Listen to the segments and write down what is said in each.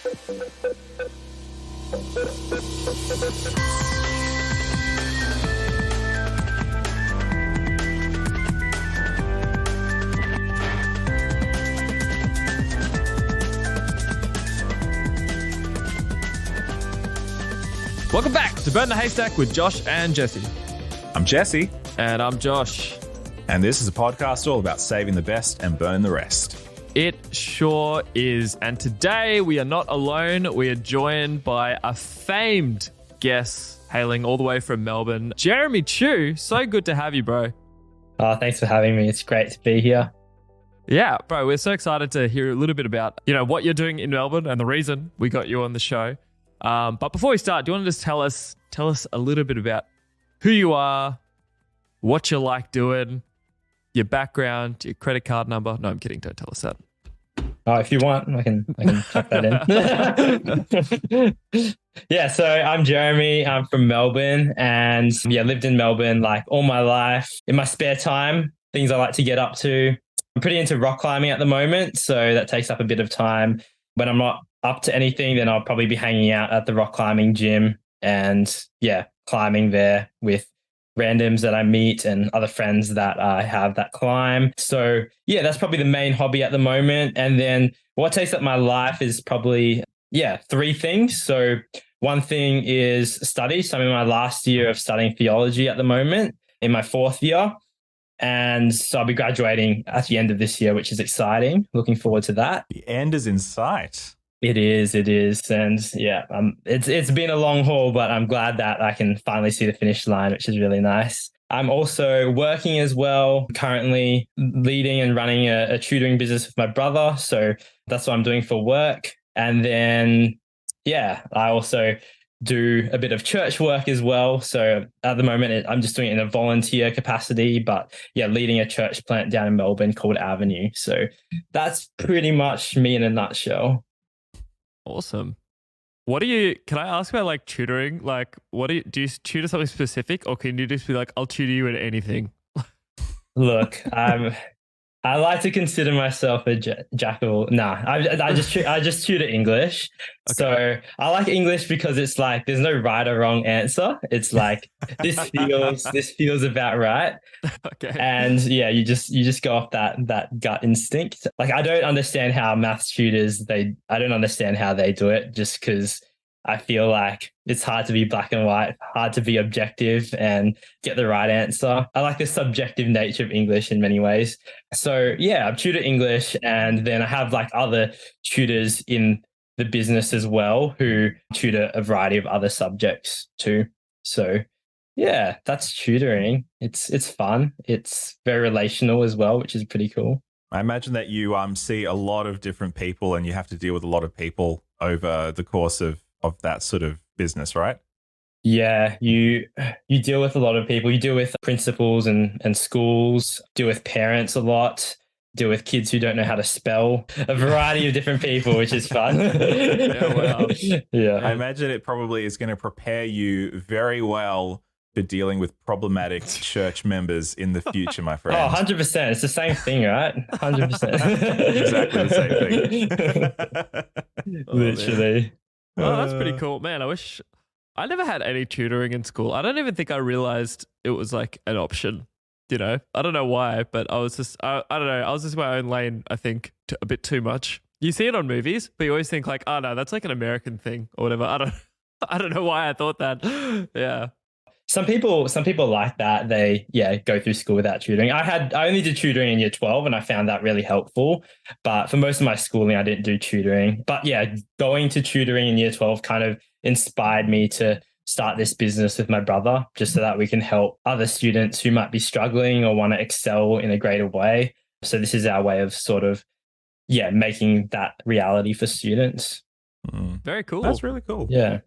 Welcome back to Burn the Haystack with Josh and Jesse. I'm Jesse. And I'm Josh. And this is a podcast all about saving the best and burning the rest. It sure is. And today we are not alone. We are joined by a famed guest hailing all the way from Melbourne, Jeremy Choo. So good to have you, bro. Oh, thanks for having me. It's great to be here. Yeah, bro, we're so excited to hear a little bit about, what you're doing in Melbourne and the reason we got you on the show. But before we start, do you want to just tell us a little bit about who you are, what you like doing, your background, your credit card number? No, I'm kidding. Don't tell us that. Oh, if you want, I can chuck that in. Yeah, so I'm Jeremy. I'm from Melbourne and lived in Melbourne like all my life. In my spare time, things I like to get up to. I'm pretty into rock climbing at the moment, so that takes up a bit of time. When I'm not up to anything, then I'll probably be hanging out at the rock climbing gym and climbing there with randoms that I meet and other friends that I have that climb. So that's probably the main hobby at the moment. And then what takes up my life is probably, three things. So one thing is studies. So I'm in my last year of studying theology at the moment, in my fourth year. And so I'll be graduating at the end of this year, which is exciting. Looking forward to that. The end is in sight. It is. And it's been a long haul, but I'm glad that I can finally see the finish line, which is really nice. I'm also working as well, currently leading and running a tutoring business with my brother. So that's what I'm doing for work. And then, I also do a bit of church work as well. So at the moment, I'm just doing it in a volunteer capacity, but leading a church plant down in Melbourne called Avenue. So that's pretty much me in a nutshell. Awesome. Can I ask about like tutoring? Like, do you tutor something specific, or can you just be like, I'll tutor you at anything? Look, I like to consider myself a jack of all. Nah, I just tutor English. Okay. So I like English because it's like there's no right or wrong answer. It's like this feels about right. Okay. And you just go off that gut instinct. Like I don't understand how maths tutors I don't understand how they do it, just because I feel like it's hard to be black and white, hard to be objective and get the right answer. I like the subjective nature of English in many ways. So I tutor English, and then I have like other tutors in the business as well who tutor a variety of other subjects too. So that's tutoring. It's fun. It's very relational as well, which is pretty cool. I imagine that you see a lot of different people and you have to deal with a lot of people over the course of that sort of business, right? Yeah, you deal with a lot of people. You deal with principals and schools, deal with parents a lot, deal with kids who don't know how to spell, a variety of different people, which is fun. Wow. Yeah. I imagine it probably is going to prepare you very well for dealing with problematic church members in the future, my friend. Oh, 100%. It's the same thing, right? 100%. Exactly the same thing. Literally. Oh, that's pretty cool. Man, I never had any tutoring in school. I don't even think I realized it was like an option, I don't know why, but I was just, I don't know. I was just in my own lane, I think, a bit too much. You see it on movies, but you always think like, oh no, that's like an American thing or whatever. I don't know why I thought that. Yeah. Some people like that. They go through school without tutoring. I only did tutoring in year 12 and I found that really helpful. But for most of my schooling, I didn't do tutoring. But going to tutoring in year 12 kind of inspired me to start this business with my brother, just so that we can help other students who might be struggling or want to excel in a greater way. So this is our way of sort of making that reality for students. Very cool. That's really cool. Yeah.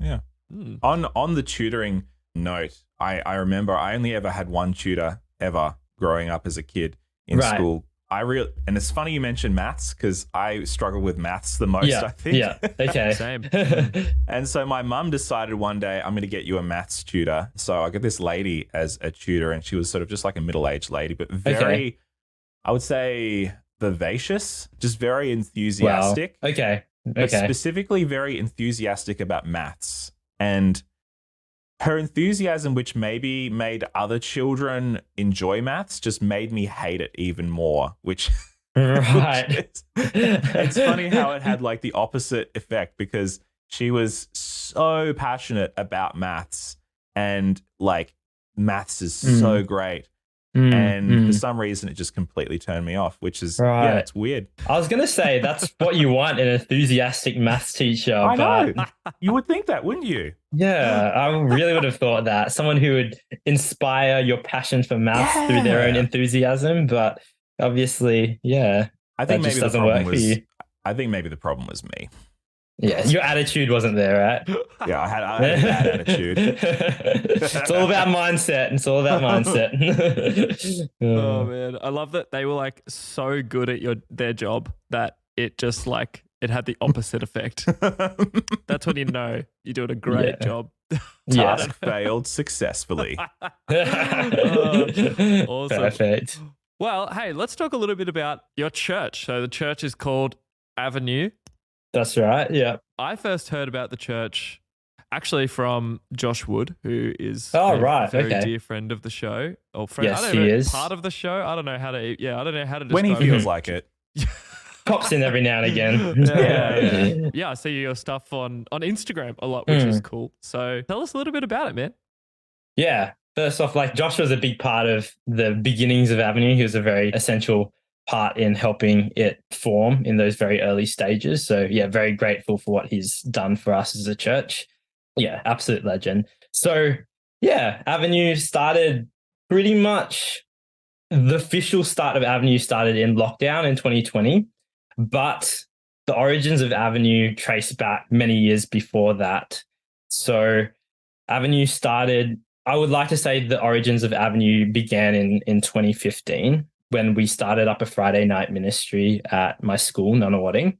On the tutoring note, I remember I only ever had one tutor ever growing up as a kid in school. And it's funny you mentioned maths because I struggle with maths the most, I think. Yeah, okay. Same. And so my mum decided one day, I'm going to get you a maths tutor. So I got this lady as a tutor, and she was sort of just like a middle-aged lady, but very, I would say, vivacious, just very enthusiastic. Wow. Okay. but Okay. specifically very enthusiastic about maths. And her enthusiasm, which maybe made other children enjoy maths, just made me hate it even more, which Right. it's funny how it had like the opposite effect, because she was so passionate about maths, and like maths is so great. And for some reason, it just completely turned me off, which is, yeah, it's weird. I was going to say that's what you want in an enthusiastic maths teacher. I but know. You would think that, wouldn't you? Yeah, I really would have thought that. Someone who would inspire your passion for maths through their own enthusiasm. But obviously, yeah, I think that just maybe the doesn't problem work for was, you. I think maybe the problem was me. Yeah, your attitude wasn't there, right? Yeah, I had a bad attitude. It's all about mindset. It's all about mindset. Oh man, I love that they were like so good at their job that it just like it had the opposite effect. That's when you know you're doing a great job. Task failed successfully. Awesome. Perfect. Well, hey, let's talk a little bit about your church. So the church is called Avenue. That's right. Yeah. I first heard about the church actually from Josh Wood, who is right. very Okay. dear friend of the show, or friend. Yes, I don't he know, is. part of the show. I don't know how to. Yeah, I don't know how to describe When he it. feels like it. Pops in every now and again. Yeah, I see your stuff on Instagram a lot, which is cool. So tell us a little bit about it, man. Yeah. First off, like Josh was a big part of the beginnings of Avenue. He was a very essential part in helping it form in those very early stages. So yeah, very grateful for what he's done for us as a church. Yeah, absolute legend. So yeah, Avenue started pretty much, the official start of Avenue started in lockdown in 2020, but the origins of Avenue trace back many years before that. So Avenue started, I would like to say the origins of Avenue began in 2015 when we started up a Friday night ministry at my school, Nunawading.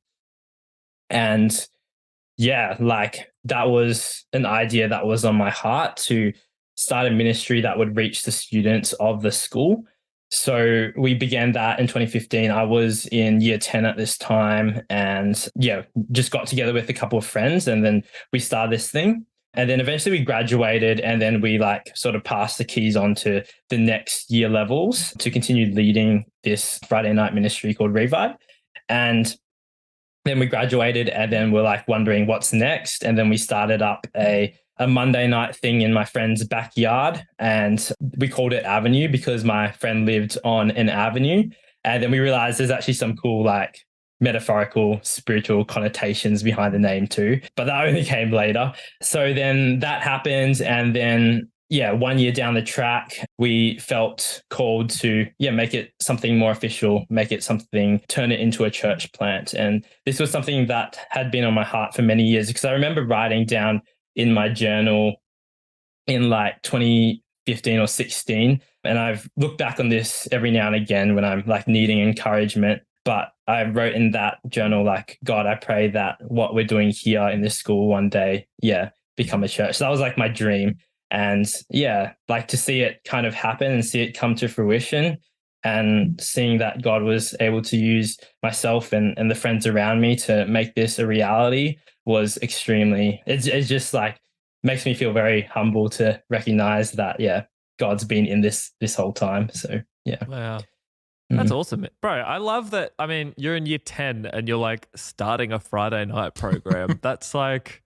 And yeah, like that was an idea that was on my heart, to start a ministry that would reach the students of the school. So we began that in 2015. I was in year 10 at this time, and yeah, just got together with a couple of friends, and then we started this thing. And then eventually we graduated, and then we like sort of passed the keys on to the next year levels to continue leading this Friday night ministry called Revive. And then we graduated, and then we're like wondering what's next. And then we started up a Monday night thing in my friend's backyard, and we called it Avenue because my friend lived on an avenue. And then we realized there's actually some cool like metaphorical, spiritual connotations behind the name too, but that only came later. So then that happened, and then yeah, 1 year down the track, we felt called to make it something more official, make it something, turn it into a church plant. And this was something that had been on my heart for many years, because I remember writing down in my journal in like 2015 or 16, and I've looked back on this every now and again when I'm like needing encouragement. But I wrote in that journal, like, God, I pray that what we're doing here in this school one day, become a church. So that was like my dream. And yeah, like to see it kind of happen and see it come to fruition, and seeing that God was able to use myself and the friends around me to make this a reality was extremely, it's just like makes me feel very humble to recognize that, God's been in this whole time. So yeah. Wow. That's awesome. Bro, I love that. I mean, you're in year 10 and you're like starting a Friday night program. That's like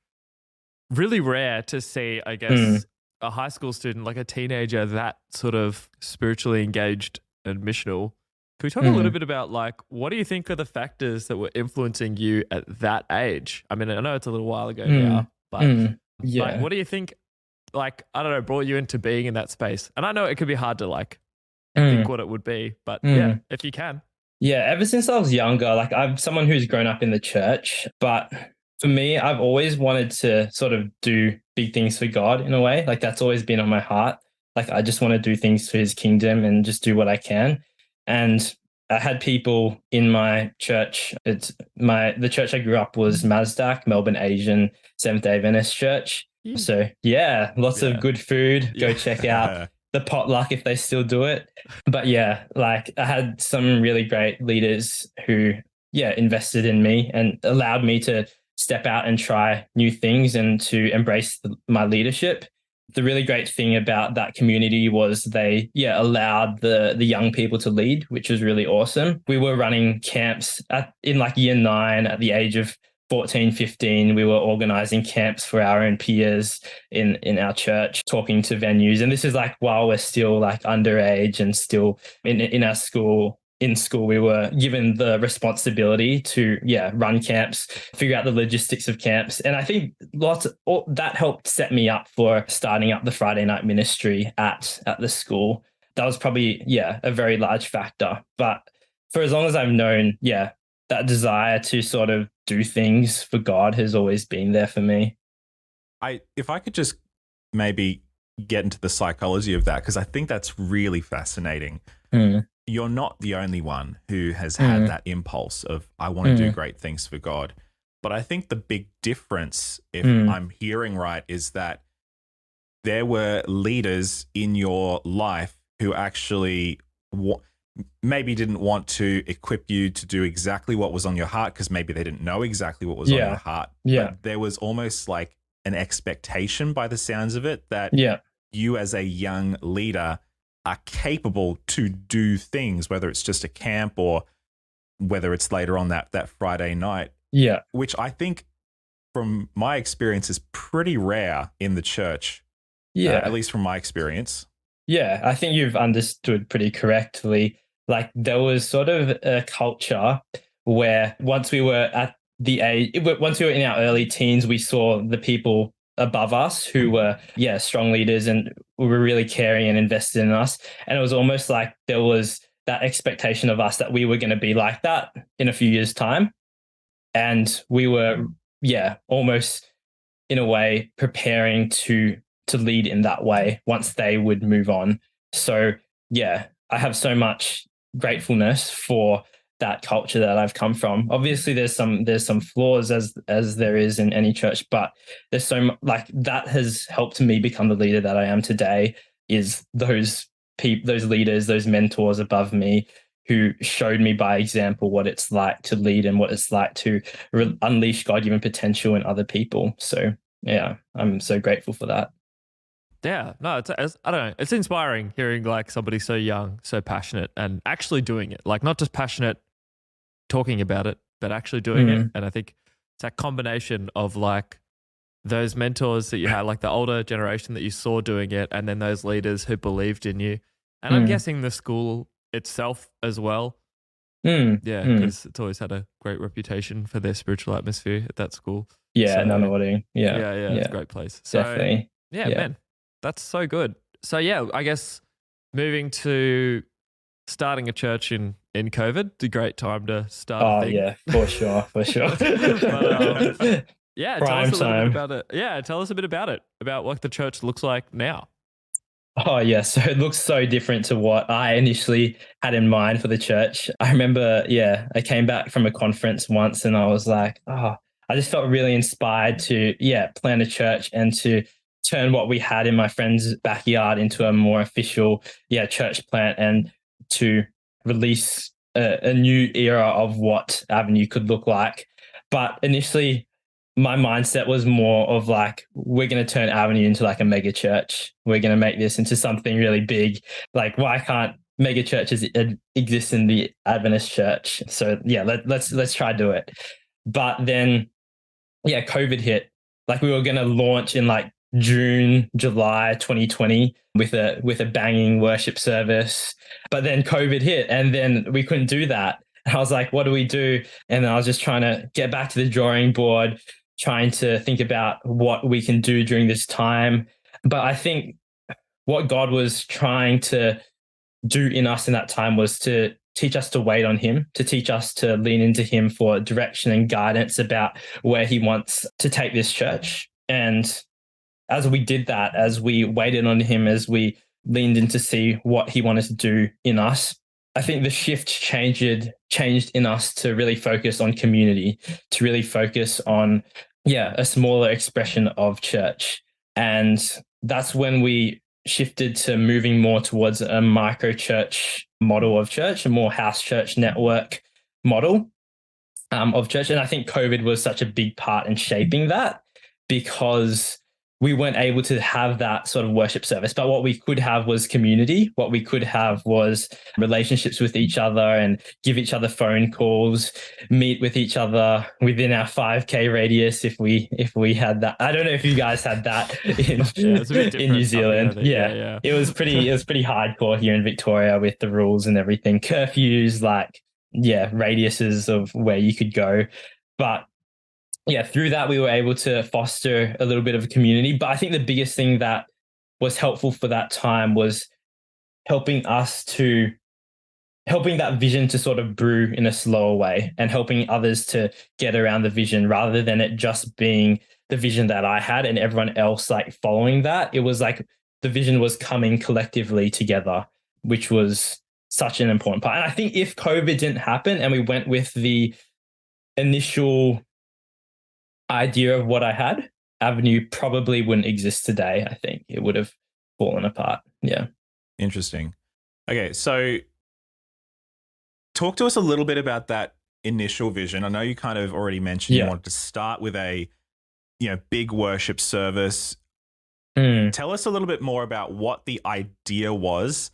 really rare to see, I guess, a high school student, like a teenager, that sort of spiritually engaged and missional. Can we talk a little bit about like, what do you think are the factors that were influencing you at that age? I mean, I know it's a little while ago now, but like, what do you think, like, I don't know, brought you into being in that space? And I know it could be hard to like, think what it would be, but yeah, if you can. Yeah, ever since I was younger, like I'm someone who's grown up in the church, but for me, I've always wanted to sort of do big things for God in a way. Like that's always been on my heart. Like I just want to do things for his kingdom and just do what I can. And I had people in my church. The church I grew up was Mazdak, Melbourne Asian Seventh-day Adventist Church. So yeah, lots of good food. Go check out the potluck if they still do it. But yeah, like I had some really great leaders who invested in me and allowed me to step out and try new things and to embrace my leadership. The really great thing about that community was they allowed the young people to lead, which was really awesome. We were running camps in like year 9 at the age of 14, 15. We were organizing camps for our own peers in our church, talking to venues. And this is like while we're still like underage and still in our school. In school, we were given the responsibility to run camps, figure out the logistics of camps. And I think that helped set me up for starting up the Friday night ministry at the school. That was probably, a very large factor. But for as long as I've known, that desire to sort of do things for God has always been there for me. If I could just maybe get into the psychology of that, because I think that's really fascinating. You're not the only one who has had that impulse of, I want to do great things for God. But I think the big difference, if I'm hearing right, is that there were leaders in your life who actually maybe didn't want to equip you to do exactly what was on your heart, because maybe they didn't know exactly what was on your heart. But there was almost like an expectation, by the sounds of it, that you as a young leader are capable to do things, whether it's just a camp or whether it's later on that Friday night. Which I think, from my experience, is pretty rare in the church. At least from my experience. I think you've understood pretty correctly. Like, there was sort of a culture where once we were in our early teens, we saw the people above us who were strong leaders and were really caring and invested in us, and it was almost like there was that expectation of us that we were going to be like that in a few years' time, and we were almost in a way preparing to lead in that way once they would move on. So I have so much gratefulness for that culture that I've come from. Obviously, there's some flaws as there is in any church, but there's like that has helped me become the leader that I am today. Is those leaders, those mentors above me, who showed me by example what it's like to lead and what it's like to unleash God-given potential in other people. So I'm so grateful for that. Yeah, no, it's I don't know. It's inspiring hearing like somebody so young, so passionate, and actually doing it. Like, not just passionate talking about it, but actually doing it. And I think it's that combination of like those mentors that you had, like the older generation that you saw doing it, and then those leaders who believed in you. And I'm guessing the school itself as well. Because it's always had a great reputation for their spiritual atmosphere at that school. Nunawading. It's a great place. So, definitely. Man. That's so good. So I guess moving to starting a church in COVID, it's a great time to start a thing. Yeah, for sure. But, tell us a little bit about it. Yeah, tell us a bit about it, about what the church looks like now. Oh, yeah. So it looks so different to what I initially had in mind for the church. I remember, I came back from a conference once and I was like, I just felt really inspired to, plan a church and to turn what we had in my friend's backyard into a more official church plant, and to release a new era of what Avenue could look like. But initially my mindset was more of like, we're going to turn Avenue into like a mega church. We're going to make this into something really big. Like, why can't mega churches exist in the Adventist church? So let's try to do it. But then COVID hit. Like, we were going to launch in like June, July 2020 with a banging worship service. But then COVID hit and then we couldn't do that. And I was like, what do we do? And I was just trying to get back to the drawing board, trying to think about what we can do during this time. But I think what God was trying to do in us in that time was to teach us to wait on him, to teach us to lean into him for direction and guidance about where he wants to take this church. And as we did that, as we waited on him, as we leaned in to see what he wanted to do in us, I think the shift changed in us to really focus on community, to really focus on, a smaller expression of church. And that's when we shifted to moving more towards a micro church model of church, a more house church network model. of church. And I think COVID was such a big part in shaping that, because we weren't able to have that sort of worship service. But what we could have was community. What we could have was relationships with each other and give each other phone calls, meet with each other within our 5K radius if we had that. I don't know if you guys had that in New Zealand. Yeah. It was pretty hardcore here in Victoria with the rules and everything. Curfews, like radiuses of where you could go. But through that, we were able to foster a little bit of a community. But I think the biggest thing that was helpful for that time was helping that vision to sort of brew in a slower way and helping others to get around the vision rather than it just being the vision that I had and everyone else like following that. It was like the vision was coming collectively together, which was such an important part. And I think if COVID didn't happen and we went with the initial idea of what I had, Avenue probably wouldn't exist today. I think it would have fallen apart. Yeah. Interesting. Okay, so talk to us a little bit about that initial vision. I know you kind of already mentioned you wanted to start with a big worship service. Tell us a little bit more about what the idea was,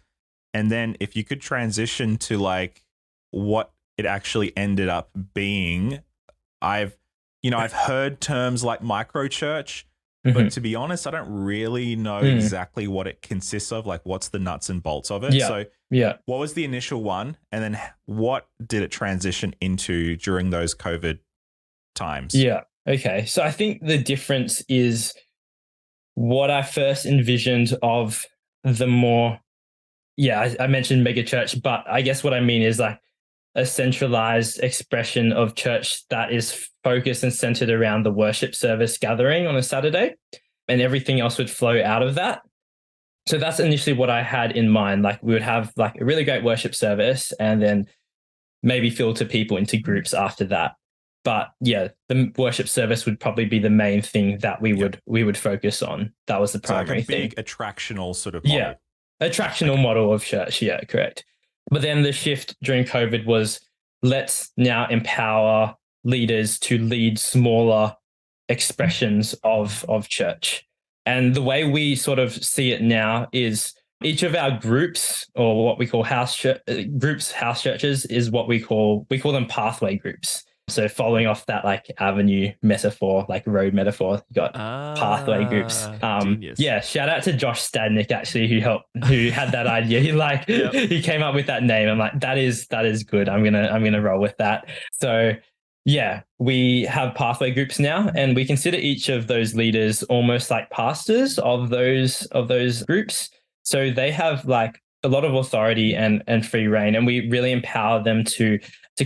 and then if you could transition to like what it actually ended up being. I've heard terms like micro church, but to be honest, I don't really know exactly what it consists of. Like, what's the nuts and bolts of it? So, what was the initial one, and then what did it transition into during those COVID times? Yeah. Okay. So I think the difference is what I first envisioned of the more, I mentioned mega church, but I guess what I mean is like a centralized expression of church that is focused and centered around the worship service gathering on a Saturday, and everything else would flow out of that. So that's initially what I had in mind. Like we would have like a really great worship service and then maybe filter people into groups after that. But the worship service would probably be the main thing that we would focus on. That was the primary thing. Big attractional sort of model. Yeah, attractional model of church. Yeah, correct. But then the shift during COVID was, let's now empower leaders to lead smaller expressions of church. And the way we sort of see it now is each of our groups, or what we call house churches, is what we call them pathway groups. So following off that like avenue metaphor, like road metaphor, you got pathway groups. Genius. Shout out to Josh Stadnick actually, who had that idea. He came up with that name. I'm like, that is good. I'm gonna roll with that. So we have pathway groups now, and we consider each of those leaders almost like pastors of those groups. So they have like a lot of authority and free reign, and we really empower them to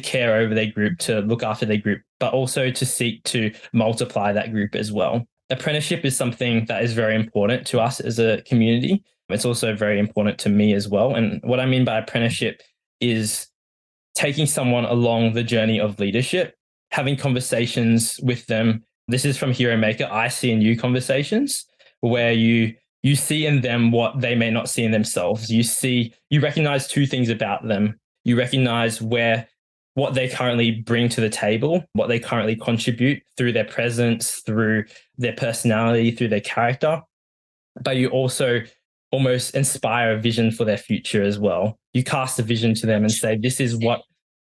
care over their group, to look after their group, but also to seek to multiply that group as well. Apprenticeship is something that is very important to us as a community. It's also very important to me as well. And what I mean by apprenticeship is taking someone along the journey of leadership, having conversations with them. This is from Hero Maker, I see in you conversations, where you see in them what they may not see in themselves. You recognize two things about them. You recognize what they currently bring to the table, what they currently contribute through their presence, through their personality, through their character. But you also almost inspire a vision for their future as well. You cast a vision to them and say, this is what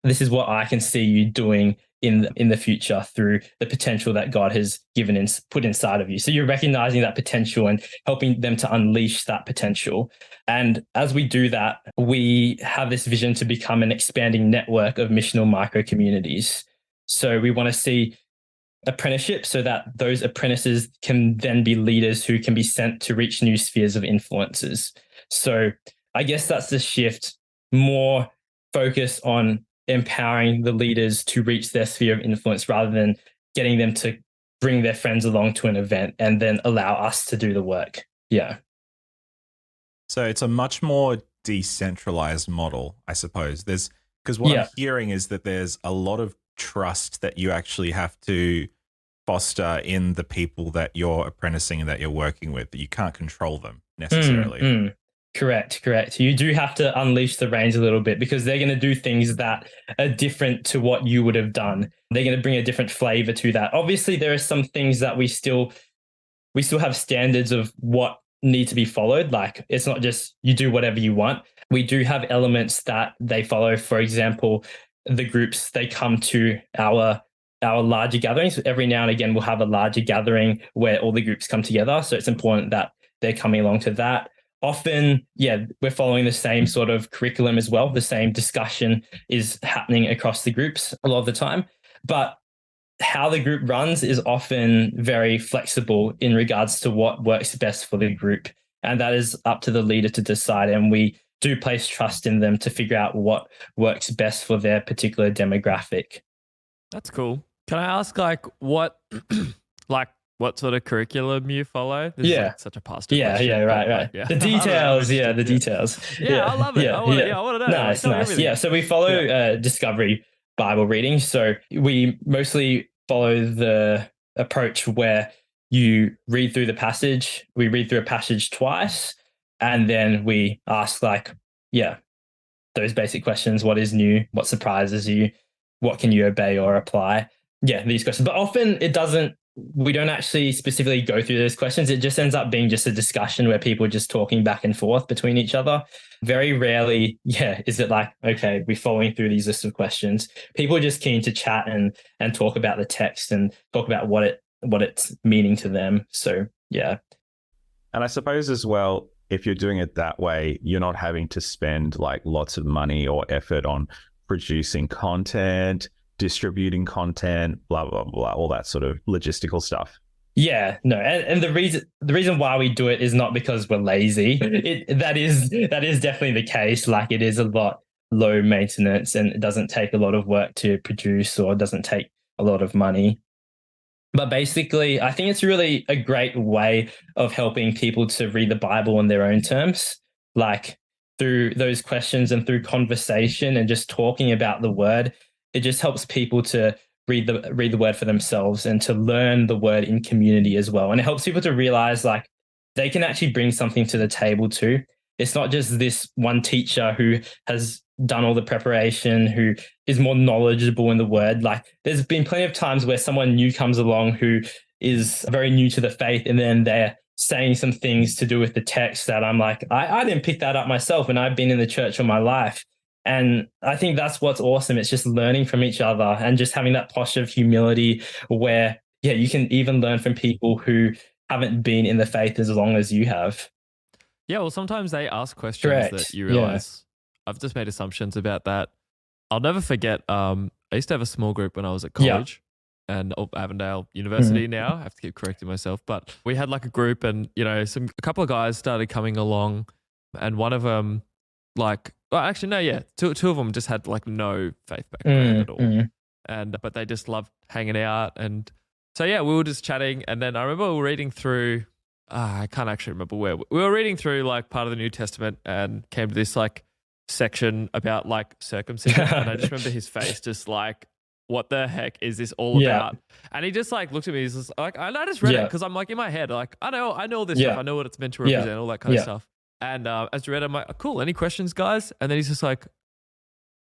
I can see you doing in the future through the potential that God has given and put inside of you. So you're recognizing that potential and helping them to unleash that potential. And as we do that, we have this vision to become an expanding network of missional micro communities. So we want to see apprenticeship so that those apprentices can then be leaders who can be sent to reach new spheres of influences. So I guess that's the shift, more focus on empowering the leaders to reach their sphere of influence rather than getting them to bring their friends along to an event and then allow us to do the work. Yeah. So it's a much more decentralized model, I suppose. Because what I'm hearing is that there's a lot of trust that you actually have to foster in the people that you're apprenticing and that you're working with, that you can't control them necessarily. Correct. You do have to unleash the reins a little bit because they're going to do things that are different to what you would have done. They're going to bring a different flavor to that. Obviously, there are some things that we still have standards of what need to be followed. Like it's not just you do whatever you want. We do have elements that they follow. For example, the groups, they come to our larger gatherings. Every now and again, we'll have a larger gathering where all the groups come together. So it's important that they're coming along to that. Often, we're following the same sort of curriculum as well. The same discussion is happening across the groups a lot of the time. But how the group runs is often very flexible in regards to what works best for the group. And that is up to the leader to decide. And we do place trust in them to figure out what works best for their particular demographic. That's cool. Can I ask what sort of curriculum you follow? This is such a past question. Right. The details, the details. Yeah, I love it. I want to know. Nice. Yeah, so we follow Discovery Bible reading. So we mostly follow the approach where you read through the passage. We read through a passage twice, and then we ask those basic questions. What is new? What surprises you? What can you obey or apply? Yeah, these questions. But often we don't actually specifically go through those questions. It just ends up being just a discussion where people are just talking back and forth between each other. Very rarely, is it like, okay, we're following through these list of questions. People are just keen to chat and talk about the text and talk about what it's meaning to them. So, yeah. And I suppose as well, if you're doing it that way, you're not having to spend like lots of money or effort on producing content, distributing content, blah, blah, blah, all that sort of logistical stuff. Yeah, no. And the reason why we do it is not because we're lazy. That is definitely the case. Like it is a lot low maintenance and it doesn't take a lot of work to produce or it doesn't take a lot of money. But basically, I think it's really a great way of helping people to read the Bible on their own terms, like through those questions and through conversation and just talking about the word. It just helps people to read the word for themselves and to learn the word in community as well. And it helps people to realize like they can actually bring something to the table too. It's not just this one teacher who has done all the preparation, who is more knowledgeable in the word. Like there's been plenty of times where someone new comes along who is very new to the faith and then they're saying some things to do with the text that I'm like, I didn't pick that up myself and I've been in the church all my life. And I think that's what's awesome. It's just learning from each other and just having that posture of humility where, you can even learn from people who haven't been in the faith as long as you have. Yeah, well, sometimes they ask questions that you realize. I've just made assumptions about that. I'll never forget, I used to have a small group when I was at college and Avondale University now. I have to keep correcting myself. But we had like a group and, a couple of guys started coming along and one of them two of them just had like no faith background at all. And but they just loved hanging out. And so, we were just chatting. And then I remember we were reading through, I can't actually remember where. We were reading through like part of the New Testament and came to this like section about like circumcision. And I just remember his face just like, what the heck is this all about? And he just like looked at me. He's just like, I just read it because I'm like in my head, like I know all this stuff. I know what it's meant to represent, all that kind of stuff. And as I read, I'm like, cool. Any questions, guys? And then he's just like,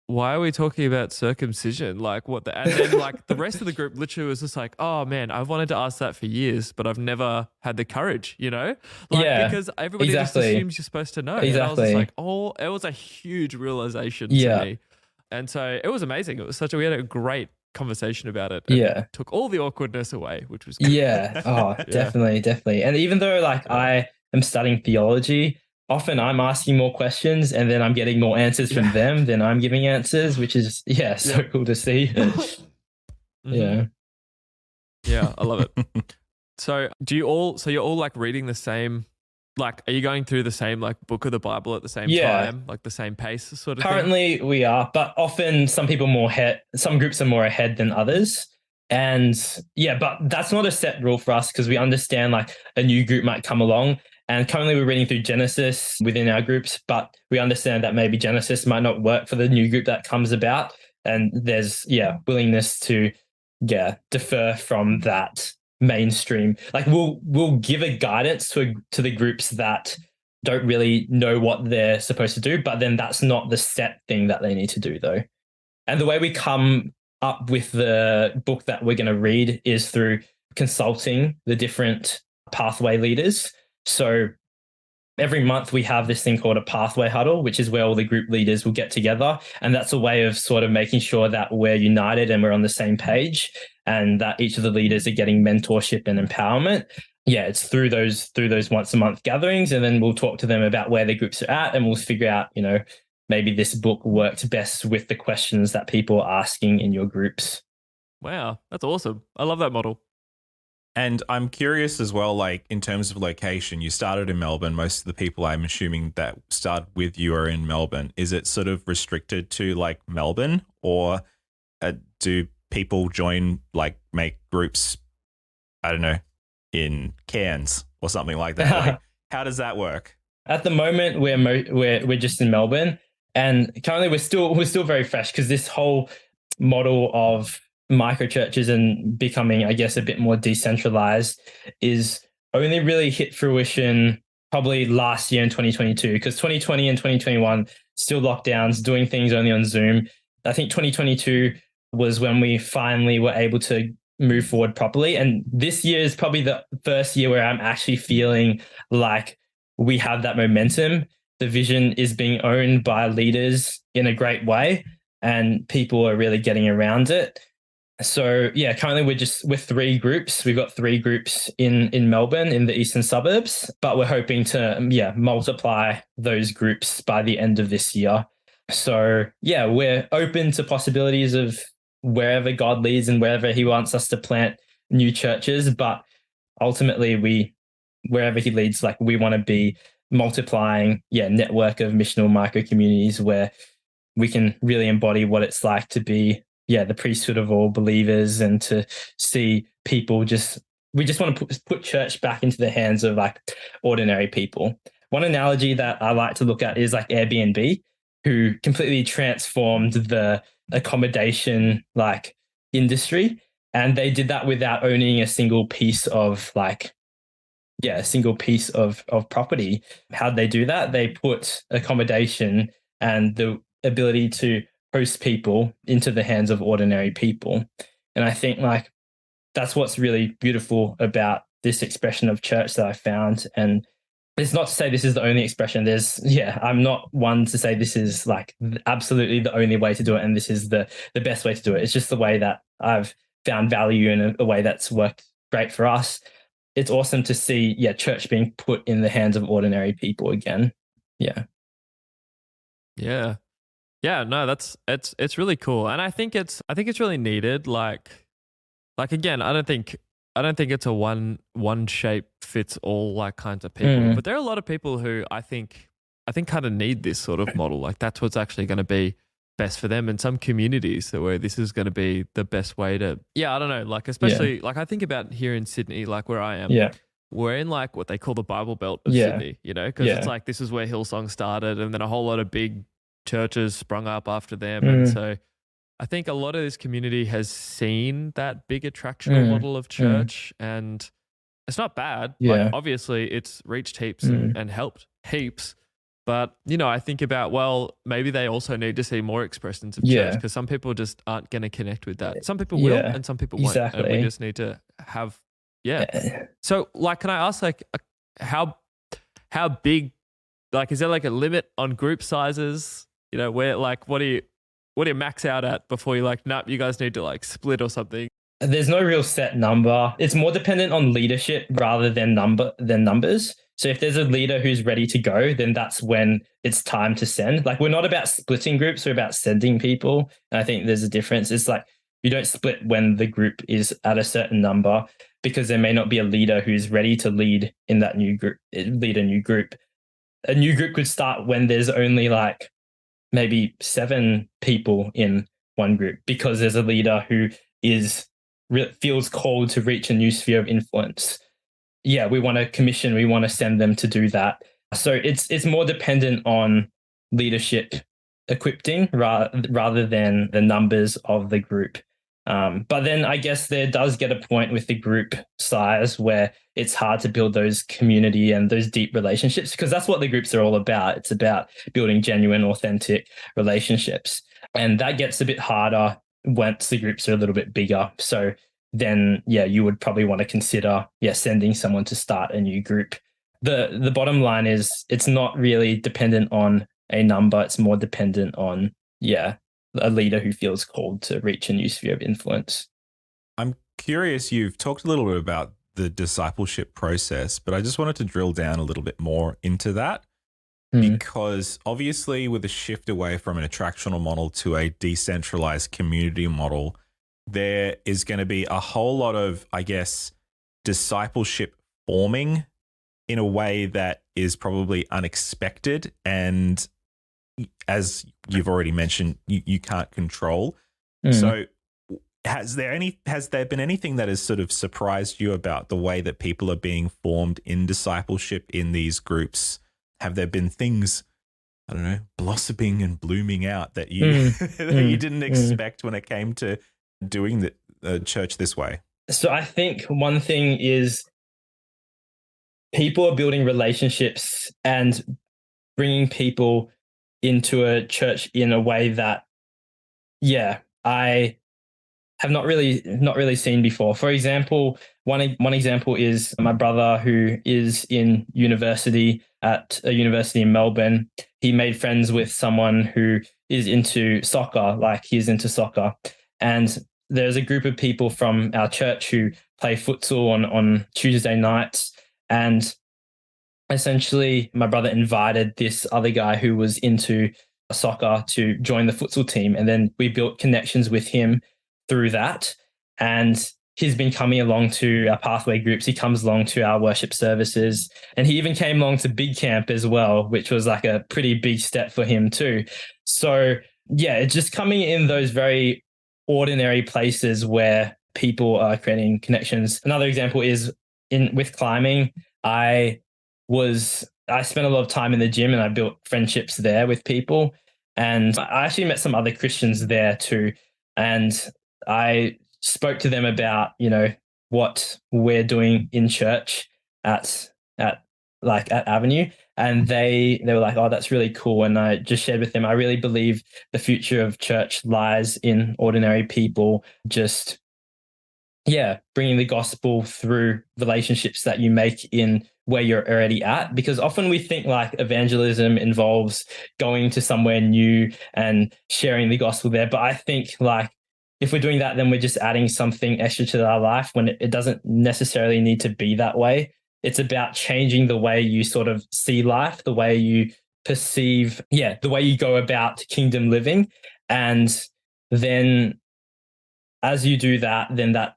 why are we talking about circumcision? Like what and then like the rest of the group literally was just like, oh man, I've wanted to ask that for years, but I've never had the courage, because everybody just assumes you're supposed to know. And I was just like, it was a huge realization to me. And so it was amazing. It was we had a great conversation about it. And took all the awkwardness away, which was good. Yeah. Oh, definitely. And even though like I am studying theology, often I'm asking more questions and then I'm getting more answers from them than I'm giving answers, which is, so cool to see. Yeah, I love it. So you're all like reading the same, like, are you going through the same like book of the Bible at the same time, like the same pace sort of Currently thing? we are, but often some groups are more ahead than others. And but that's not a set rule for us because we understand like a new group might come along. And currently we're reading through Genesis within our groups, but we understand that maybe Genesis might not work for the new group that comes about. And there's, willingness to, defer from that mainstream. Like we'll give a guidance to the groups that don't really know what they're supposed to do, but then that's not the set thing that they need to do though. And the way we come up with the book that we're going to read is through consulting the different pathway leaders. So every month we have this thing called a pathway huddle, which is where all the group leaders will get together. And that's a way of sort of making sure that we're united and we're on the same page, and that each of the leaders are getting mentorship and empowerment. Yeah, it's through those once a month gatherings. And then we'll talk to them about where the groups are at, and we'll figure out, maybe this book worked best with the questions that people are asking in your groups. Wow, that's awesome. I love that model. And I'm curious as well, like in terms of location, you started in Melbourne. Most of the people I'm assuming that started with you are in Melbourne. Is it sort of restricted to like Melbourne, or do people join, like make groups, I don't know, in Cairns or something like that? Like, how does that work? At the moment, we're just in Melbourne, and currently we're still very fresh, because this whole model of micro churches and becoming, I guess, a bit more decentralized is only really hit fruition probably last year in 2022, because 2020 and 2021 still lockdowns, doing things only on Zoom. I think 2022 was when we finally were able to move forward properly. And this year is probably the first year where I'm actually feeling like we have that momentum. The vision is being owned by leaders in a great way, and people are really getting around it. So yeah, currently we're 3 groups. We've got 3 groups in Melbourne in the eastern suburbs, but we're hoping to multiply those groups by the end of this year. So yeah, we're open to possibilities of wherever God leads and wherever he wants us to plant new churches. But ultimately wherever he leads, like, we want to be multiplying, network of missional micro communities where we can really embody what it's like to be, the priesthood of all believers, and to see people we just want to put church back into the hands of like ordinary people. One analogy that I like to look at is like Airbnb, who completely transformed the accommodation like industry. And they did that without owning a single piece of property. How'd they do that? They put accommodation and the ability to host people into the hands of ordinary people. And I think like that's what's really beautiful about this expression of church that I found. And it's not to say this is the only expression. I'm not one to say this is like absolutely the only way to do it and this is the best way to do it. It's just the way that I've found value in a way that's worked great for us. It's awesome to see, church being put in the hands of ordinary people again. Yeah. Yeah. Yeah, no, it's really cool. And I think it's really needed. Like again, I don't think it's a one shape fits all like kinds of people. But there are a lot of people who I think kind of need this sort of model. Like that's what's actually going to be best for them in some communities, where this is going to be the best way to, I don't know, like especially like I think about here in Sydney, like where I am. Yeah. We're in like what they call the Bible Belt of Sydney, because it's like this is where Hillsong started, and then a whole lot of big churches sprung up after them. And so I think a lot of this community has seen that big attractional model of church, and it's not bad. Like obviously it's reached heaps and helped heaps. But, I think about, well, maybe they also need to see more expressions of church, because some people just aren't going to connect with that. Some people will and some people won't. And we just need to have, So like, can I ask like how big, like, is there like a limit on group sizes? Where like, what do you max out at before you're like, nope, you guys need to like split or something? There's no real set number. It's more dependent on leadership rather than numbers. So if there's a leader who's ready to go, then that's when it's time to send. Like, we're not about splitting groups, we're about sending people. And I think there's a difference. It's like you don't split when the group is at a certain number, because there may not be a leader who's ready to lead in that new group, lead a new group. A new group could start when there's only like maybe 7 people in one group, because there's a leader who feels called to reach a new sphere of influence. We want to send them to do that. So it's more dependent on leadership equipping rather than the numbers of the group. But then I guess there does get a point with the group size where it's hard to build those community and those deep relationships, because that's what the groups are all about. It's about building genuine, authentic relationships. And that gets a bit harder once the groups are a little bit bigger. So then, yeah, you would probably want to consider, sending someone to start a new group. The bottom line is it's not really dependent on a number. It's more dependent on, a leader who feels called to reach a new sphere of influence. I'm curious, you've talked a little bit about the discipleship process, but I just wanted to drill down a little bit more into that. Because obviously with a shift away from an attractional model to a decentralized community model, there is going to be a whole lot of, I guess, discipleship forming in a way that is probably unexpected. And as you've already mentioned, you can't control. So has there been anything that has sort of surprised you about the way that people are being formed in discipleship in these groups? Have there been things, I don't know, blossoming and blooming out that you that you didn't expect when it came to doing the church this way? So I think one thing is people are building relationships and bringing people into a church in a way that, I have not really seen before. For example, one example is my brother, who is in university at a university in Melbourne. He made friends with someone who is into soccer, like he's into soccer. And there's a group of people from our church who play futsal on Tuesday nights. And essentially, my brother invited this other guy who was into soccer to join the futsal team. And then we built connections with him through that. And he's been coming along to our pathway groups. He comes along to our worship services. And he even came along to Big Camp as well, which was like a pretty big step for him too. So it's just coming in those very ordinary places where people are creating connections. Another example is with climbing. I spent a lot of time in the gym and I built friendships there with people. And I actually met some other Christians there too. And I spoke to them about, what we're doing in church at Avenue. And they were like, oh, that's really cool. And I just shared with them, I really believe the future of church lies in ordinary people just, bringing the gospel through relationships that you make in where you're already at. Because often we think like evangelism involves going to somewhere new and sharing the gospel there. But I think like if we're doing that, then we're just adding something extra to our life when it doesn't necessarily need to be that way. It's about changing the way you sort of see life, the way you perceive, the way you go about kingdom living. And then as you do that, then that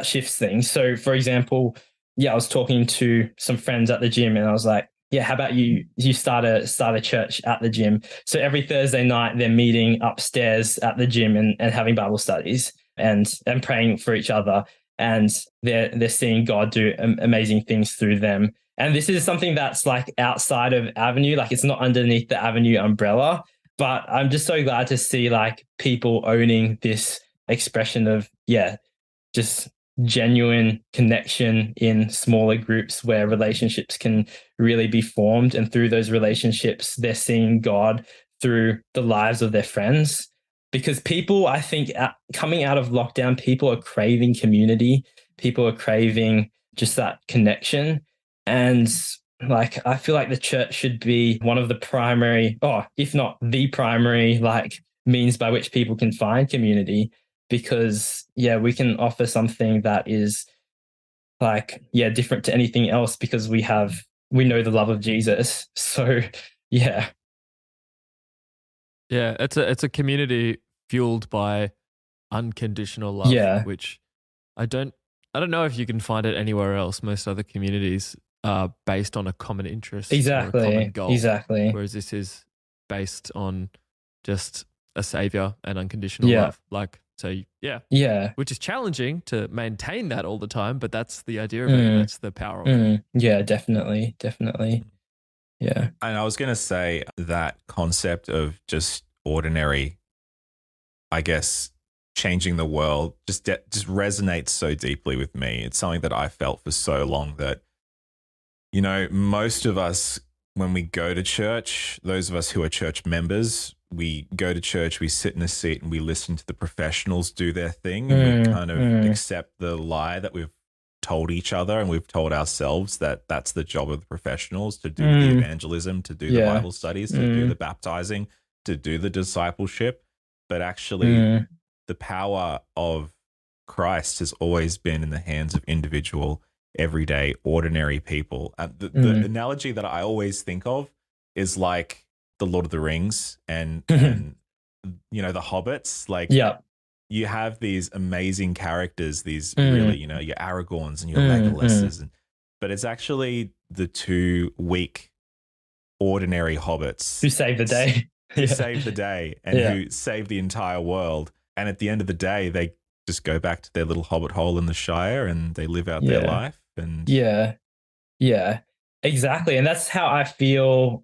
shifts things. So for example, I was talking to some friends at the gym and I was like, how about you start a church at the gym? So every Thursday night they're meeting upstairs at the gym and having Bible studies and praying for each other. And they're seeing God do amazing things through them. And this is something that's like outside of Avenue, like it's not underneath the Avenue umbrella. But I'm just so glad to see like people owning this expression of, just genuine connection in smaller groups where relationships can really be formed. And through those relationships, they're seeing God through the lives of their friends. Because people, I think, coming out of lockdown, people are craving community. People are craving just that connection. And like, I feel like the church should be one of the primary, or if not the primary, like means by which people can find community. Because, we can offer something that is like, different to anything else because we know the love of Jesus. So, Yeah, it's a community fueled by unconditional love, which I don't know if you can find it anywhere else. Most other communities are based on a common interest, exactly, or a common goal, exactly. Whereas this is based on just a savior and unconditional love. Like, so which is challenging to maintain that all the time, but that's the idea of it. That's the power of it. Yeah, definitely. Yeah. And I was going to say that concept of just ordinary, I guess, changing the world just resonates so deeply with me. It's something that I felt for so long that, you know, most of us, when we go to church, those of us who are church members, we go to church, we sit in a seat and we listen to the professionals do their thing, and we kind of accept the lie that we've told each other and we've told ourselves that that's the job of the professionals, to do the evangelism, to do the Bible studies, to do the baptizing, to do the discipleship. But actually, the power of Christ has always been in the hands of individual, everyday, ordinary people. The analogy that I always think of is like the Lord of the Rings and you know, the hobbits. Like, you have these amazing characters, these really, you know, your Aragorns and your Legolas's, but it's actually the two weak, ordinary hobbits who save the day. Who save the day and who save the entire world. And at the end of the day, they just go back to their little hobbit hole in the Shire and they live out their life. And exactly. And that's how I feel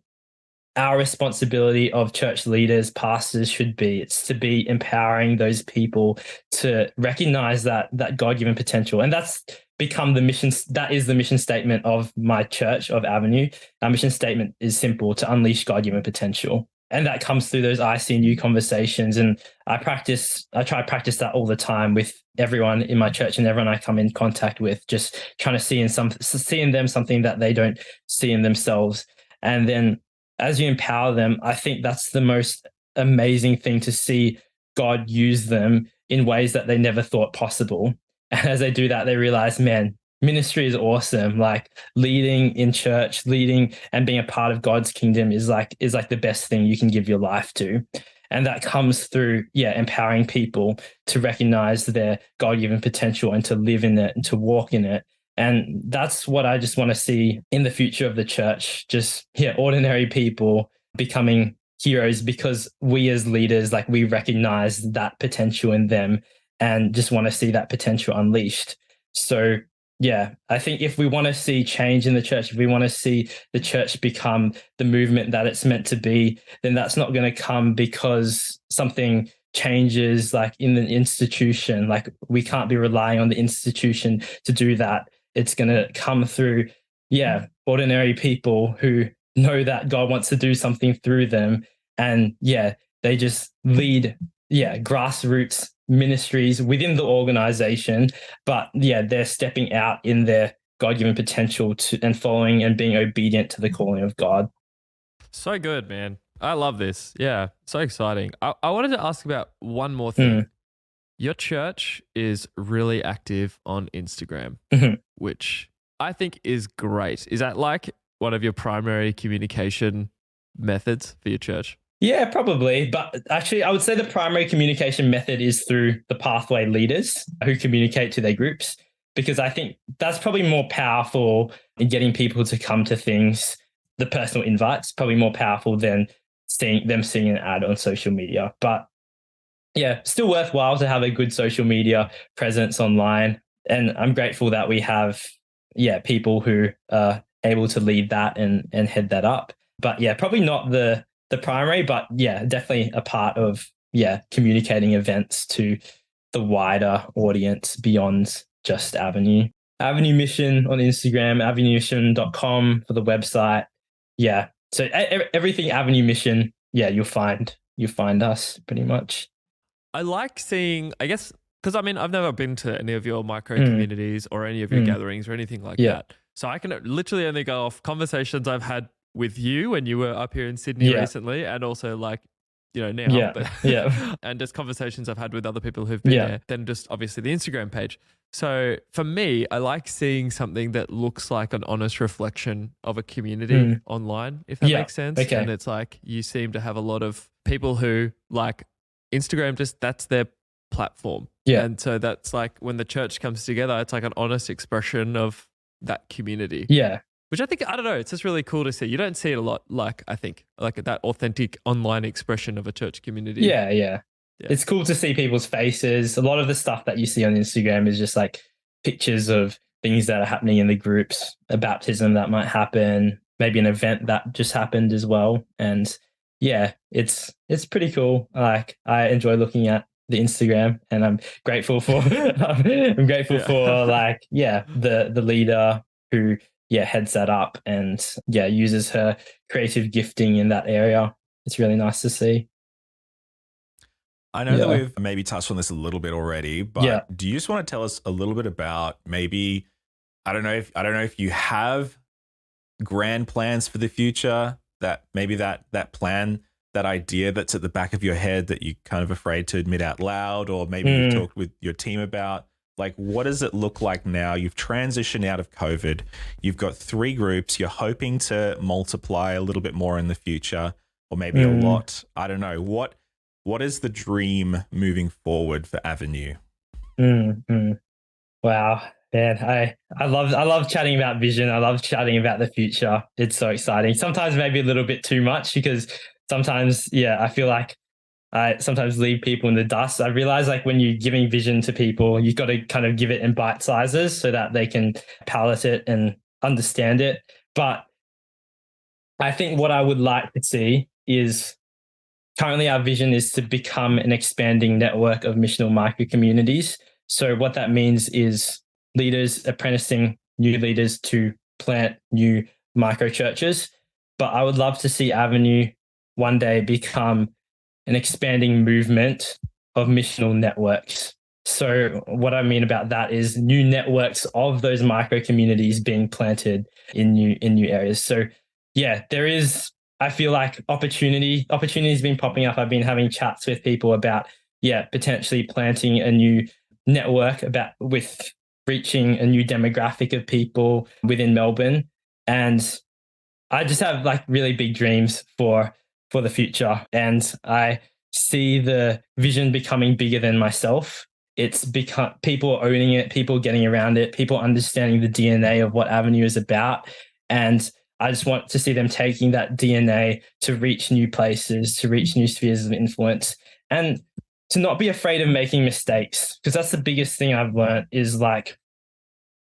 our responsibility of church leaders, pastors should be. It's to be empowering those people to recognize that God-given potential. And that's become the mission. That is the mission statement of my church, of Avenue. Our mission statement is simple: to unleash God-given potential. And that comes through those ICNU conversations. And I try to practice that all the time with everyone in my church and everyone I come in contact with, just trying to see in them something that they don't see in themselves. And then as you empower them, I think that's the most amazing thing, to see God use them in ways that they never thought possible. And as they do that, they realize, man, ministry is awesome. Like, leading in church, leading and being a part of God's kingdom is like the best thing you can give your life to. And that comes through, empowering people to recognize their God-given potential and to live in it and to walk in it. And that's what I just want to see in the future of the church. Just, ordinary people becoming heroes because we as leaders, like, we recognize that potential in them and just want to see that potential unleashed. So, I think if we want to see change in the church, if we want to see the church become the movement that it's meant to be, then that's not going to come because something changes like in the institution. Like, we can't be relying on the institution to do that. It's going to come through, ordinary people who know that God wants to do something through them. And they just lead, grassroots ministries within the organization. But they're stepping out in their God-given potential and following and being obedient to the calling of God. So good, man. I love this. Yeah, so exciting. I wanted to ask about one more thing. Your church is really active on Instagram, which I think is great. Is that like one of your primary communication methods for your church? Yeah, probably. But actually, I would say the primary communication method is through the pathway leaders who communicate to their groups, because I think that's probably more powerful in getting people to come to things. The personal invites probably more powerful than seeing an ad on social media. But still worthwhile to have a good social media presence online. And I'm grateful that we have, people who are able to lead that and head that up. But probably not the primary, but definitely a part of, communicating events to the wider audience beyond just Avenue. Avenue Mission on Instagram, avenuemission.com for the website. So everything Avenue Mission, you'll find us pretty much. I like seeing, I guess, because I mean, I've never been to any of your micro communities or any of your gatherings or anything like that. So I can literally only go off conversations I've had with you when you were up here in Sydney recently, and also like, now, and just conversations I've had with other people who've been there, then just obviously the Instagram page. So for me, I like seeing something that looks like an honest reflection of a community online, if that makes sense. Okay. And it's like, you seem to have a lot of people who like Instagram, just that's their platform. And so that's like when the church comes together, it's like an honest expression of that community. Which I think, I don't know, it's just really cool to see. You don't see it a lot, like, I think, like that authentic online expression of a church community. Yeah. It's cool to see people's faces. A lot of the stuff that you see on Instagram is just like pictures of things that are happening in the groups, a baptism that might happen, maybe an event that just happened as well. And it's pretty cool. Like, I enjoy looking at the Instagram, and I'm grateful for I'm grateful for like the leader who heads that up and uses her creative gifting in that area. It's really nice to see. I know that we've maybe touched on this a little bit already, but do you just want to tell us a little bit about maybe, I don't know if you have grand plans for the future, that maybe that plan, that idea that's at the back of your head that you're kind of afraid to admit out loud, or maybe you've talked with your team about, like, what does it look like now? You've transitioned out of COVID. You've got 3 groups. You're hoping to multiply a little bit more in the future, or maybe a lot. I don't know. What is the dream moving forward for Avenue? Wow, man, I love chatting about vision. I love chatting about the future. It's so exciting. Sometimes maybe a little bit too much, because sometimes I feel like I sometimes leave people in the dust. I realize, like, when you're giving vision to people, you've got to kind of give it in bite sizes so that they can palate it and understand it. But I think what I would like to see is, currently our vision is to become an expanding network of missional micro communities. So what that means is leaders apprenticing new leaders to plant new micro churches. But I would love to see Avenue one day become an expanding movement of missional networks. So what I mean about that is new networks of those micro communities being planted in new areas. So there is, I feel like, opportunities been popping up. I've been having chats with people about potentially planting a new network with reaching a new demographic of people within Melbourne. And I just have like really big dreams for the future. And I see the vision becoming bigger than myself. It's become people owning it, people getting around it, people understanding the DNA of what Avenue is about. And I just want to see them taking that DNA to reach new places, to reach new spheres of influence, and to not be afraid of making mistakes. Because that's the biggest thing I've learned, is like,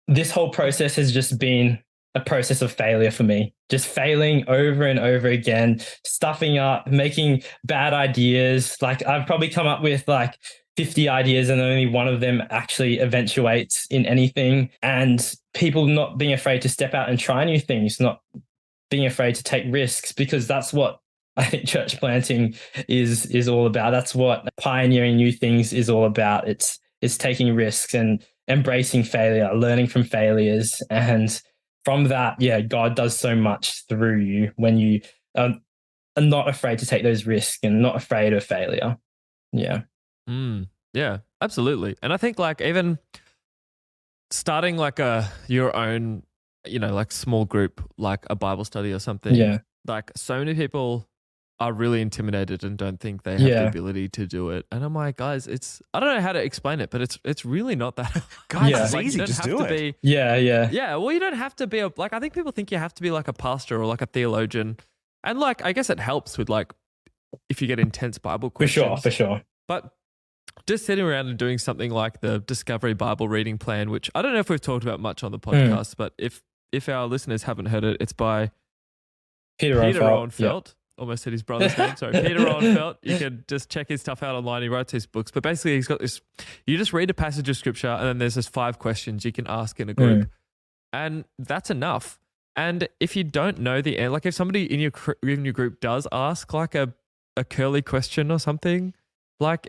this whole process has just been a process of failure for me, just failing over and over again, stuffing up, making bad ideas. Like, I've probably come up with like 50 ideas and only one of them actually eventuates in anything. And people not being afraid to step out and try new things, not being afraid to take risks, because that's what I think church planting is all about. That's what pioneering new things is all about. It's taking risks and embracing failure, learning from failures. And from that, God does so much through you when you are not afraid to take those risks and not afraid of failure. Yeah. Yeah, absolutely. And I think, like, even starting like your own, like small group, like a Bible study or something. Yeah. Like, so many people are really intimidated and don't think they have the ability to do it. And I'm like, guys, I don't know how to explain it, but it's really not that. Guys, it's easy. Just do it. Yeah. Well, you don't have to be I think people think you have to be like a pastor or like a theologian. And like, I guess it helps with like, if you get intense Bible questions. For sure. But just sitting around and doing something like the Discovery Bible Reading Plan, which I don't know if we've talked about much on the podcast, but if our listeners haven't heard it, it's by Peter Owenfeld. Almost said his brother's name. Sorry, Peter Owenfeld. You can just check his stuff out online. He writes his books. But basically, he's got this, you just read a passage of scripture and then there's this 5 questions you can ask in a group. And that's enough. And if you don't know the answer, like if somebody in your group does ask like a curly question or something, like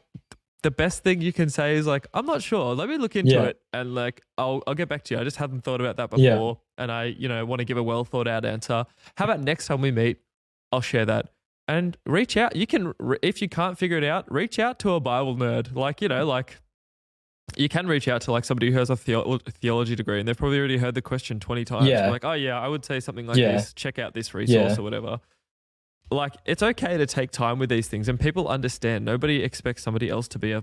the best thing you can say is like, I'm not sure. Let me look into it. And like, I'll get back to you. I just haven't thought about that before. And I, want to give a well thought out answer. How about next time we meet, I'll share that. And reach out. You can, if you can't figure it out, reach out to a Bible nerd. Like, like you can reach out to like somebody who has a theology degree and they've probably already heard the question 20 times. Yeah. Like, oh yeah, I would say something like this. Check out this resource or whatever. Like, it's okay to take time with these things, and people understand. Nobody expects somebody else to be a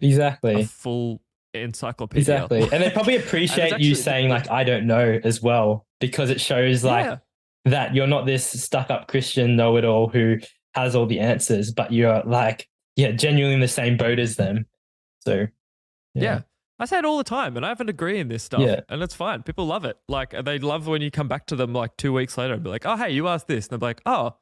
full encyclopedia. Exactly. And they probably appreciate you saying like, I don't know as well, because it shows like that you're not this stuck up Christian know-it-all who has all the answers, but you're like, genuinely in the same boat as them. So, I say it all the time, and I have a degree in this stuff, and it's fine. People love it. Like, they love when you come back to them like 2 weeks later and be like, oh, hey, you asked this. And they're like, oh,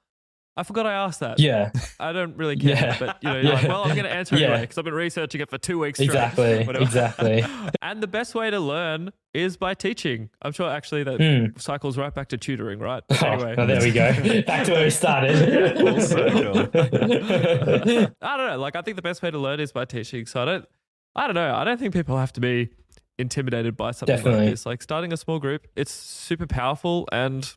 I forgot I asked that. Yeah. I don't really care. Yeah. But, you're like, well, I'm going to answer anyway because I've been researching it for 2 weeks straight. Exactly. And the best way to learn is by teaching. I'm sure actually that cycles right back to tutoring, right? But anyway. Oh, there we go. Back to where we started. Full circle. I don't know. Like, I think the best way to learn is by teaching. So I don't know. I don't think people have to be intimidated by something like this. Like, starting a small group, it's super powerful. And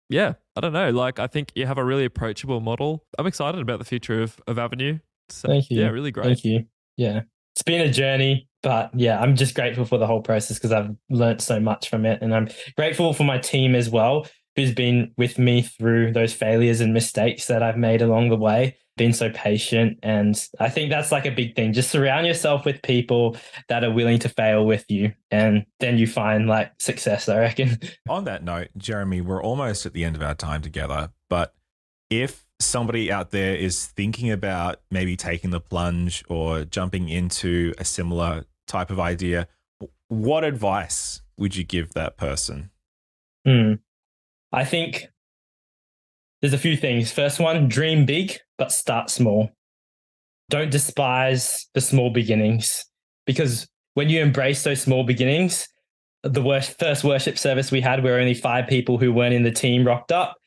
yeah, I don't know. Like, I think you have a really approachable model. I'm excited about the future of Avenue. So, Thank you. Yeah, really great. Thank you. Yeah. It's been a journey, but yeah, I'm just grateful for the whole process because I've learned so much from it. And I'm grateful for my team as well, who's been with me through those failures and mistakes that I've made along the way, been so patient. And I think that's like a big thing. Just surround yourself with people that are willing to fail with you. And then you find like success, I reckon. On that note, Jeremy, we're almost at the end of our time together. But if somebody out there is thinking about maybe taking the plunge or jumping into a similar type of idea, what advice would you give that person? I think there's a few things. First one, dream big, but start small. Don't despise the small beginnings, because when you embrace those small beginnings, the first worship service we had, where only 5 people who weren't in the team rocked up.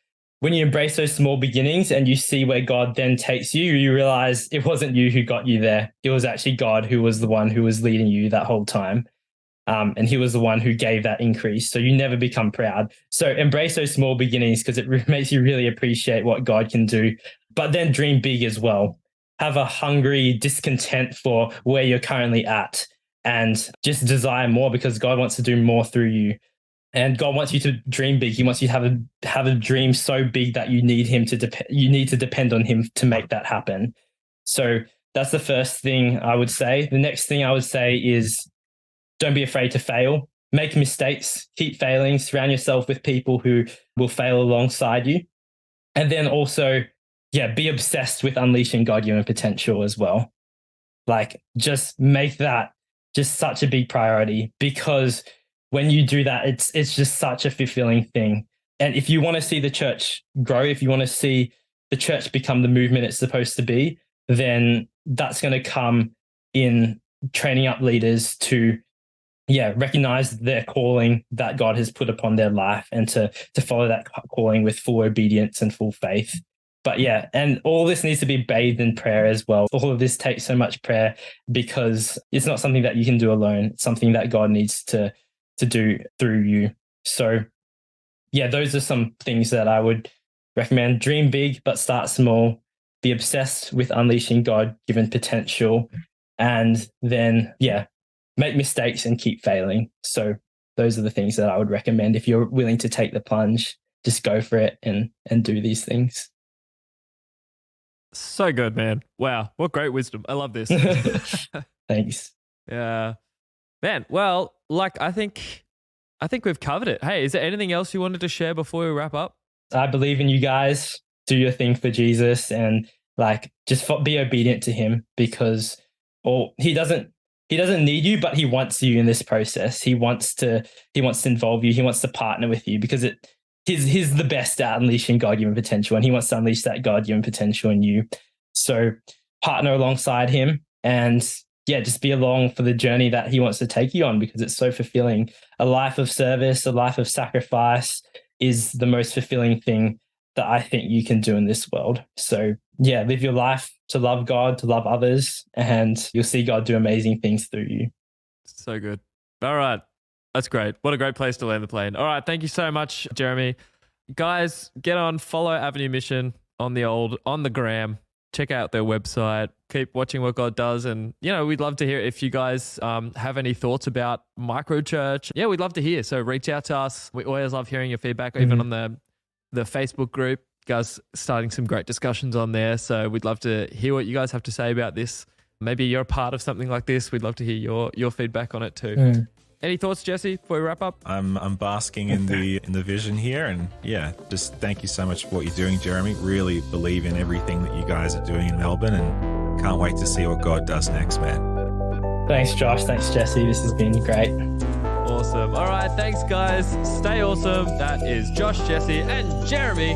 When you embrace those small beginnings and you see where God then takes you, you realize it wasn't you who got you there. It was actually God who was the one who was leading you that whole time. And he was the one who gave that increase. So you never become proud. So embrace those small beginnings because it makes you really appreciate what God can do. But then dream big as well. Have a hungry discontent for where you're currently at and just desire more because God wants to do more through you. And God wants you to dream big. He wants you to have a dream so big that you need him to you need to depend on him to make that happen. So that's the first thing I would say. The next thing I would say is don't be afraid to fail. Make mistakes, keep failing, surround yourself with people who will fail alongside you. And then also, be obsessed with unleashing God-given potential as well. Like, just make that just such a big priority, because when you do that, it's just such a fulfilling thing. And if you want to see the church grow, if you want to see the church become the movement it's supposed to be, then that's going to come in training up leaders to recognize their calling that God has put upon their life and to follow that calling with full obedience and full faith. But and all this needs to be bathed in prayer as well. All of this takes so much prayer because it's not something that you can do alone. It's something that God needs to do through you. So those are some things that I would recommend. Dream big, but start small. Be obsessed with unleashing God-given potential. And then, make mistakes and keep failing. So those are the things that I would recommend. If you're willing to take the plunge, just go for it and do these things. So good, man. Wow. What great wisdom. I love this. Thanks. Yeah. Man, well, I think we've covered it. Hey, is there anything else you wanted to share before we wrap up? I believe in you guys. Do your thing for Jesus and just be obedient to him, because he doesn't need you, but he wants you in this process. He wants to involve you. He wants to partner with you because he's the best at unleashing God-given potential, and he wants to unleash that God-given potential in you. So partner alongside him and just be along for the journey that he wants to take you on, because it's so fulfilling. A life of service, a life of sacrifice is the most fulfilling thing that I think you can do in this world. So live your life to love God, to love others, and you'll see God do amazing things through you. So good. All right. That's great. What a great place to land the plane. All right. Thank you so much, Jeremy. Guys, get on, follow Avenue Mission on the gram. Check out their website. Keep watching what God does. And, we'd love to hear if you guys have any thoughts about microchurch. Yeah, we'd love to hear. So reach out to us. We always love hearing your feedback, even on the Facebook group. You guys starting some great discussions on there. So we'd love to hear what you guys have to say about this. Maybe you're a part of something like this. We'd love to hear your feedback on it too. Any thoughts, Jesse, before we wrap up? I'm basking in the vision here, and just thank you so much for what you're doing, Jeremy. Really believe in everything that you guys are doing in Melbourne, and can't wait to see what God does next, man. Thanks, Josh. Thanks, Jesse. This has been great. Awesome. All right, thanks, guys. Stay awesome. That is Josh, Jesse, and Jeremy.